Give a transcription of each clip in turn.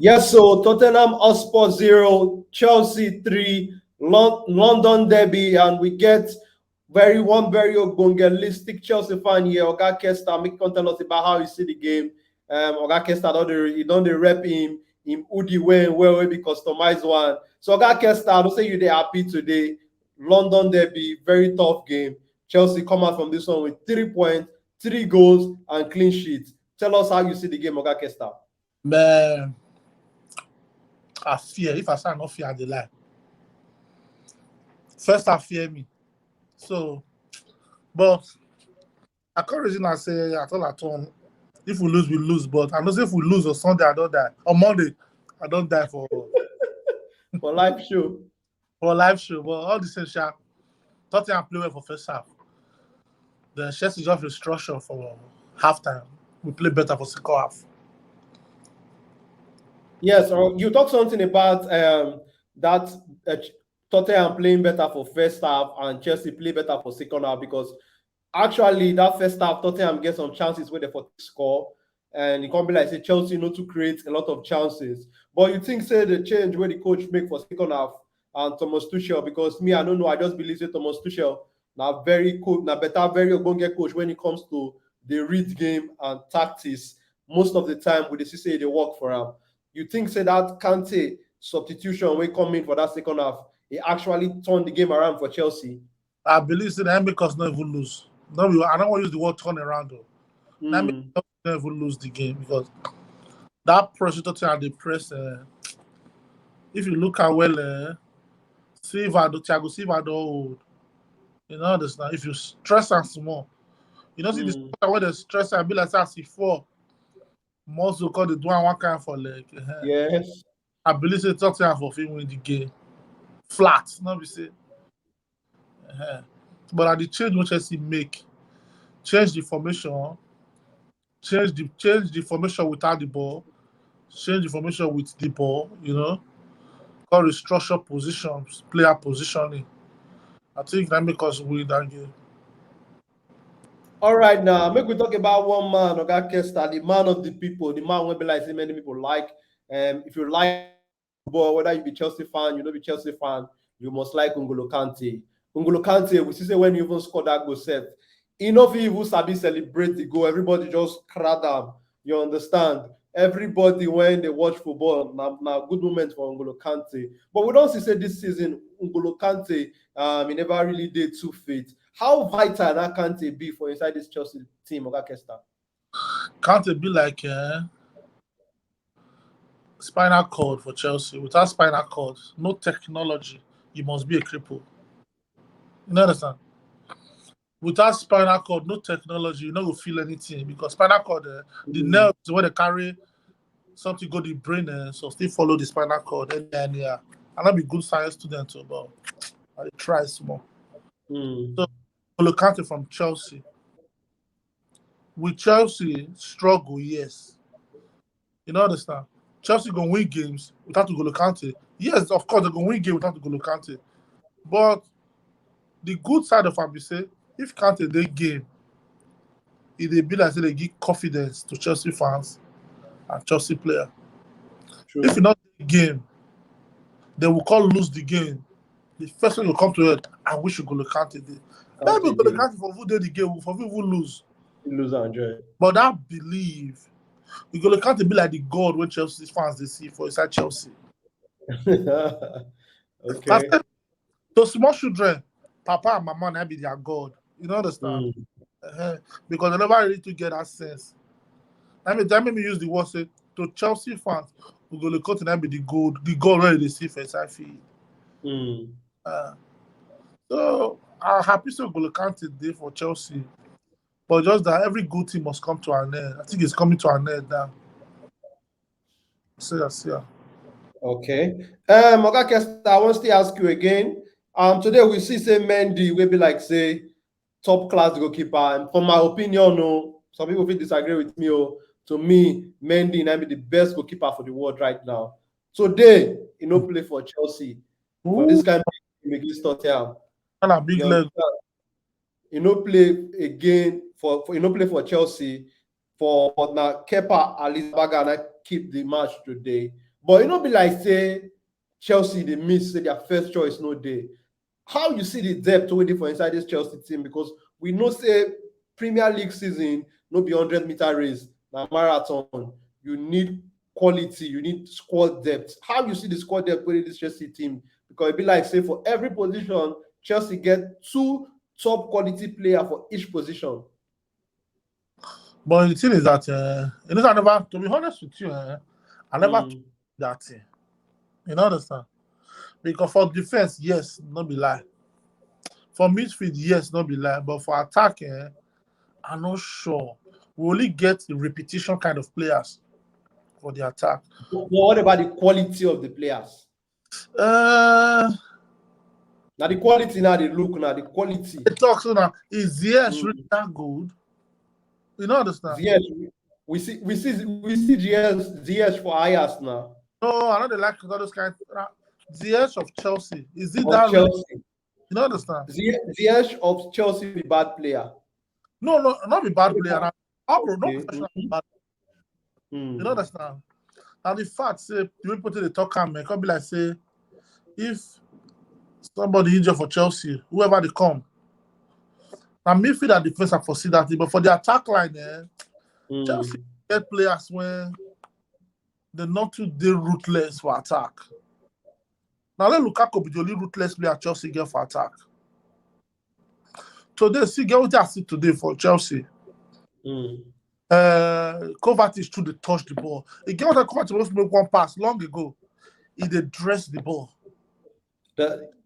Yes, so Tottenham Hotspur 0, Chelsea 3, London Derby, and we get very ogbongelistic Chelsea fan here. Oga Kesta, make come tell us about how you see the game. Oga Kesta don't they rep him Udi way well be customized one. So Oga Kesta, I don't say you they happy today. London Derby, very tough game. Chelsea come out from this one with 3 points, 3 goals, and clean sheets. Tell us how you see the game, Oga Kesta. Man, I fear. If I say I not fear, I lie. First, I fear me. So, but I can't reason I say at all at all. If we lose, we lose. But I know say if we lose on Sunday, I don't die. On Monday, I don't die for Live show. a live show. But all the same, Tottenham play well for first half. The Chelsea just restructure for halftime. We play better for second half. Yes, you talked something about that Tottenham playing better for first half and Chelsea play better for second half because actually that first half Tottenham get some chances where they for score and it can't be like say Chelsea not to create a lot of chances. But you think say the change where the coach make for second half and Thomas Tuchel because me I don't know I just believe that Thomas Tuchel now very cool now better very ogbonge coach when it comes to the read game and tactics. Most of the time we see say they work for him. You think say that Kante substitution will come in for that second half, it actually turned the game around for Chelsea. I believe that make us not even lose. No, I don't want to use the word turn around though. That make us not even lose the game because that pressure Tottenham they press. If you look at well, Thiago Silva don't hold. You know understand? If you stress and small, you know see this when they stress and be like that C4. Muscle call the one kind for leg. Yes. I believe say Tottenham for film win the game. Flat, not be say. But at the change which Chelsea make, change the formation, change the formation without the ball, change the formation with the ball, you know, call restructure positions, player positioning. I think that make us win that game. All right, now make we talk about one man, Oga Kesta, the man of the people, the man will be like say many people like. If you like football, whether you be Chelsea fan, you know be Chelsea fan, you must like N'Golo Kante. N'Golo Kante, we see say when you even score that goal set, enough even sabi celebrate the goal. Everybody just crowd am. You understand? Everybody when they watch football, now good moment for N'Golo Kante. But we don't see say this season N'Golo Kante, he never really did too fit. How vital that Kante be for inside this Chelsea team, Oga Kesta? Kante be like spinal cord for Chelsea. Without spinal cord, no technology, you must be a cripple. You understand? Without spinal cord, no technology, you don't feel anything because spinal cord, the nerves when they carry something go to the brain, so still follow the spinal cord. And yeah, and I'll be good science student too, but I try small. So look at it from Chelsea. With Chelsea struggle, yes. You know understand? Chelsea gonna win games without N'Golo Kante. Yes, of course they're gonna win games without N'Golo Kante. But the good side of it be say if Kante they game, it be like say they give confidence to Chelsea fans and Chelsea player. True. If you not the game, they will call lose the game. The first thing will come to it, I wish N'Golo Kante did. Maybe N'Golo Kante for who did the game, for who lose. Lose and enjoy. But that believe N'Golo Kante be like the God when Chelsea fans they see for inside Chelsea. Okay. So small children, Papa and Mama now be their God. You know understand? Because they never really to get that sense. That made me use the word say to Chelsea fans, N'Golo Kante now be the God where they see for inside field. So I'm happy so N'Golo Kante day for Chelsea. But just that every good team must come to an end. I think it's coming to an end now. So yeah. Okay. Oga Kesta, I want to ask you again. Today we see say Mendy will be like say top class goalkeeper. And for my opinion, no, some people will disagree with me. To me, Mendy might be the best goalkeeper for the world right now. Today, he no play for Chelsea. For this kind of game against Tottenham. And a big leg. He no play again for he no play for Chelsea. For now, Kepa Arrizabalaga keep the match today. But you know, be like say Chelsea they miss say their first choice no day. How you see the depth waiting for inside this Chelsea team? Because we know say Premier League season no be 100-meter race, na marathon. You need quality, you need squad depth. How you see the squad depth within this Chelsea team? Because it be like say for every position, Chelsea get 2 top quality players for each position. But the thing is that you know, I never, to be honest with you, I never took that thing. You know, understand? Because for defense, yes, not be lie. For midfield, yes, not be lie. But for attack, I'm not sure. We only get the repetition kind of players for the attack. What about the quality of the players? Now the quality, now the look, now the quality. It talks so now. Is Ziyech really that good? You know, understand? Ziyech, we see Ziyech for Ajax now. No, I know they like all those kind. Ziyech of Chelsea, is it Of that? Chelsea. Really? You know, understand? Ziyech of Chelsea be bad player. No, not be bad player. Not professional. Bad. You know, understand? Now the fact say you put in the Tottenham, it can be like say if somebody injured for Chelsea, whoever they come. Now midfield and defense I foresee that, but for the attack line, Chelsea get players when they're not too ruthless for attack. Now let Lukaku be the only ruthless player Chelsea get for attack. Today, see get what I see today for Chelsea. Kovacic through the touch the ball. He get what Kovacic supposed to make one pass long ago. He did dress the ball.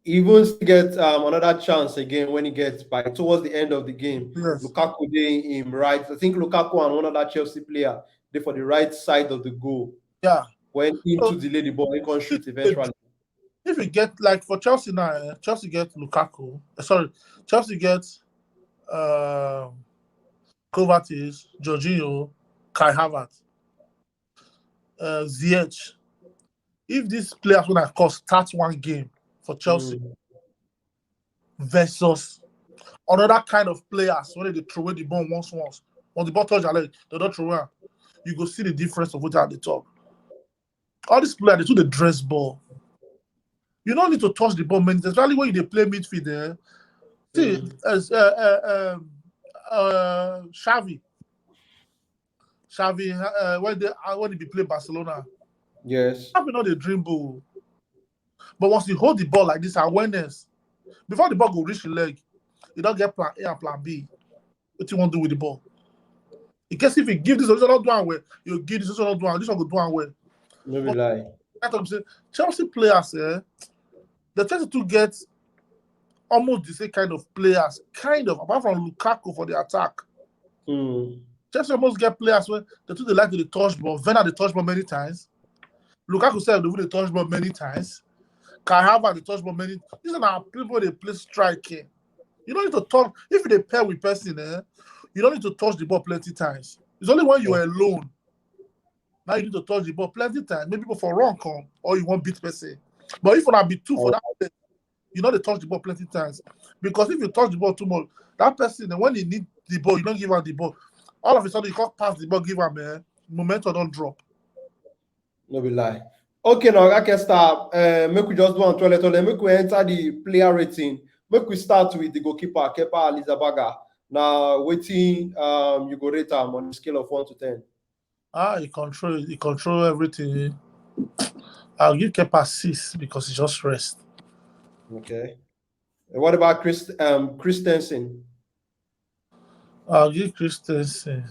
He even get another chance again when he gets by towards the end of the game. Yes. Lukaku did him right. I think Lukaku and one other Chelsea player they for the right side of the goal. Yeah. When to delay the ball, he can shoot eventually. If you get like for Chelsea now, Chelsea get Lukaku. Chelsea gets Kovacic, Jorginho, Kai Havertz, Ziyech. If these players when I call start one game for Chelsea versus another kind of players when they throw away the ball once, when the ball touch your leg, they don't throw away. You go see the difference of what they talk. All these players they do the dress ball. You don't need to touch the ball many times, especially when you play midfield there. See, as Xavi, when they be play Barcelona. Yes. Xavi not the dream ball. But once you hold the ball like this, awareness, before the ball go reach the leg, you don't get plan A and plan B. What you want to do with the ball? In case if you give this, also not doing well, you give this, also not doing well, this one go doing well. No be lie. That's what I'm saying. Chelsea players, they try to get almost the same kind of players, apart from Lukaku for the attack. Chelsea almost get players where they do the like to the touch ball. Werner the touch ball many times. Lukaku said they will the touch ball many times. Kai Havertz the touch ball many. These are people they play striking. You don't need to touch if they pair with person. You don't need to touch the ball plenty times. It's only when you are alone. Now you need to touch the ball plenty times. Maybe for run come or you want beat person. But if you want to be two for that, you know they touch the ball plenty times. Because if you touch the ball too much, that person when he need the ball, you don't give him the ball. All of a sudden you can't pass the ball, give him momentum don't drop. No be lie. Okay, now Oga Kesta, make we just do on toilet. Make we enter the player rating. Make we start with the goalkeeper, Kepa Arrizabalaga. Now, waiting, you go rate him on a scale of 1 to 10. He control everything. I'll give Kepa 6 because he just rest. Okay. And what about Christensen? I'll give Christensen.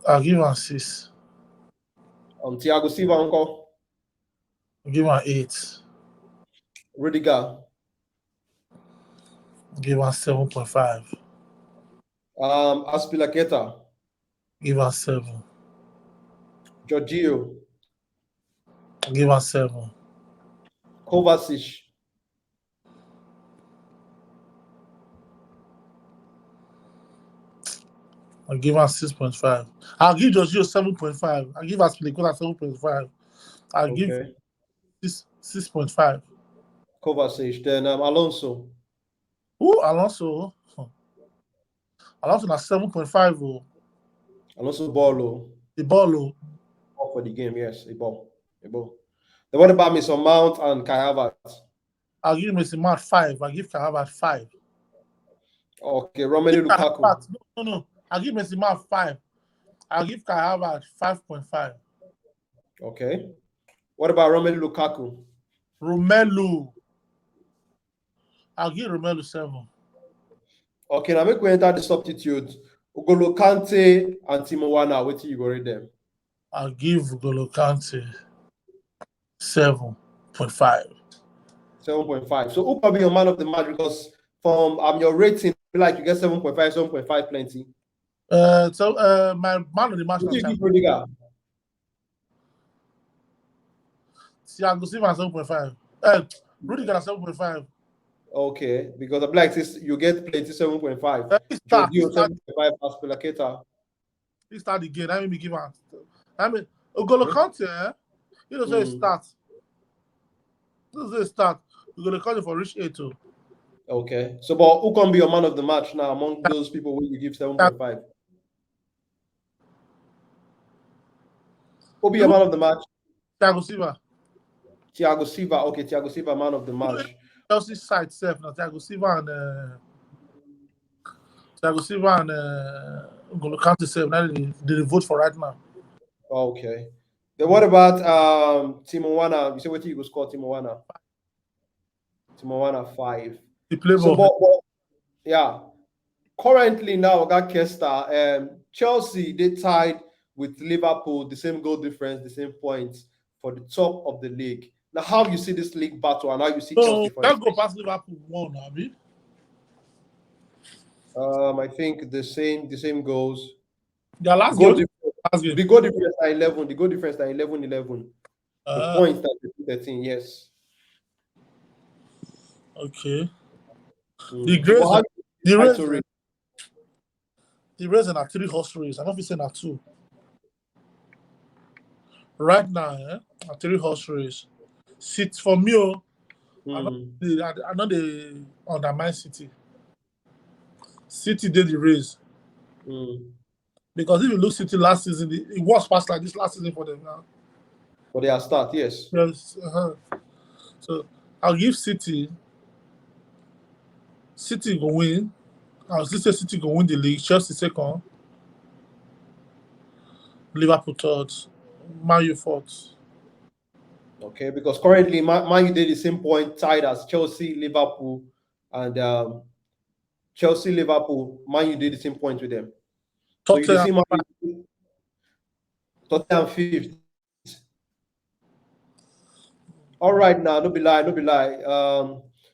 I'll give him 6. Thiago Silva uncle. I'll give him 8. Rudiger. I'll give him 7.5. Aspilicueta. Give him 7. Jorginho. I'll give him 7. Kovacic. I'll give him 6.5. I'll give Jorginho 7.5. I'll give Aspilicueta 7.5. I'll give 6.5. Kovacic. Then Alonso. Alonso. Alonso na 7.5. Alonso ball. The ball. for the game. Yes, a ball. Then what about Mason Mount and Kai Havertz? I'll give Mason Mount 5. I'll give Kai Havertz 5. Okay, Romelu Lukaku. No. I'll give Mason Mount 5. I'll give Kai Havertz 5.5. Okay. What about Romelu Lukaku? Romelu. I'll give Romelu 7. Okay, now make we enter the substitute. Ugolo Kante and Timo Werner. What do you go rate them? I'll give N'Golo Kante 7.5. 7.5. So who can be your man of the match? Because from your rating, I feel like you get 7.5, 7.5 plenty. My man of the match. Who do you give Rudiger? Thiago Silva 7.5. Rudiger 7.5. Okay, because I feel like this, you get plenty 7.5. He start 7.5 as Pelaketa. He start the game. I mean, give out. I mean, N'Golo Kante, you know, so it starts. This is a start. N'Golo Kante for reach 8 too. Okay, so but who can be your man of the match now among those people who you give 7.5? Who be your man of the match? Thiago Silva. Thiago Silva. Okay, Thiago Silva, man of the match. Chelsea side self now. Thiago Silva and N'Golo Kante self. Now they vote for right now. Okay. Then what about Timo Werner? You say what you go score Timo Werner? Timo Werner 5. He play so, ball. yeah. Currently now, Oga Kesta, Chelsea, they tied with Liverpool, the same goal difference, the same points for the top of the league. Now, how you see this league battle and how you see Chelsea for let's go past Liverpool 1, Abi. I think the same goals. The last game. The goal difference are 11. The goal difference are 11. The points are 13. Yes. Okay. The race are 3 horse race. I don't know if it's not 2. Right now, 3 horse race. Sit for me. I know they undermine City. City did the race. Because if you look City last season, it was past like this last season for them now. For their start, yes. Yes. So I'll give City. City go win. I'll still say City go win the league. Chelsea second. Liverpool third. Man U fourth. Okay, because currently Man U did the same point tied as Chelsea, Liverpool, and Chelsea, Liverpool. Man U did the same point with them. So you see Tottenham 5th. All right, now don't be lie.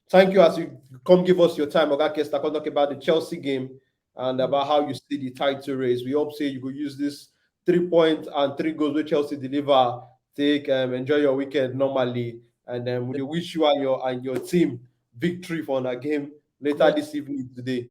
Thank you as you come give us your time, Oga Kesta, talk about the Chelsea game and about how you see the title race. We hope say you could use this 3 points and 3 goals with Chelsea deliver. Take enjoy your weekend normally, and then we wish you and your team victory for our game later this evening today.